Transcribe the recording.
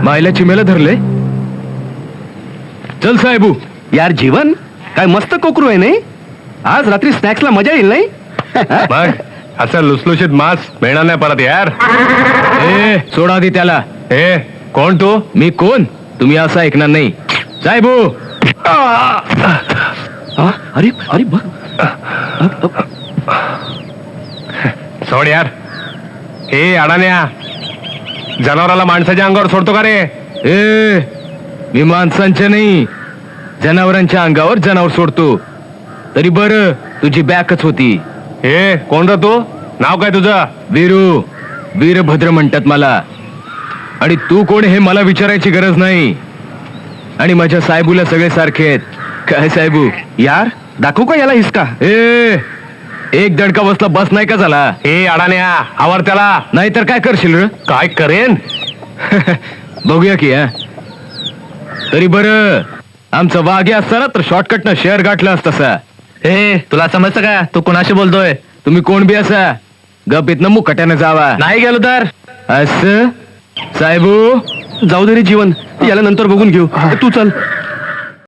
मायला चिमेला धरले. चल साहेबू. यार जीवन काय मस्त कोकरू आहे नाही. आज रात्री स्नॅक्सला मजा येईल नाही. मग असं लुसलुशीत मांस मिळणार नाही परत यार. ए सोडा दे त्याला. ए कोण तू? मी कोण तुम्ही असं ऐकणार नाही साहेबू. अरे अरे बघ. सोड यार. ए अडाण्या, जनावराला माणसाच्या अंगावर सोडतो का रे? ए मी माणसांच्या नाही जनावरांच्या अंगावर जनावर सोडतो. तरी बर तुझी बॅकच होती. ए कोण रे तू? नाव काय तुझं? वीरू वीरभद्र म्हणतात मला. आणि तू कोण हे मला विचारायची गरज नाही. आणि माझ्या साहेबूला सगळे सारखे आहेत. काय साहेबू? यार दाखवू का याला हिसका? ए एक दणका बसला बस नाही का झाला? ए अडाण्या, आवर त्याला. नाहीतर काय करशील र? काय करेन? बघूया की. तरी बर आमचं वाघे असताना तर शॉर्टकट न शेअर गाठलं असतं. ए तुला समजतं का तू कोणाशी बोलतोय? तुम्ही कोण बी असा गपीतनं मुकट्यानं जावा. नाही गेलो तर असं साहेबू जाऊ दे रे जीवन, याला नंतर बघून घेऊ. तू चल.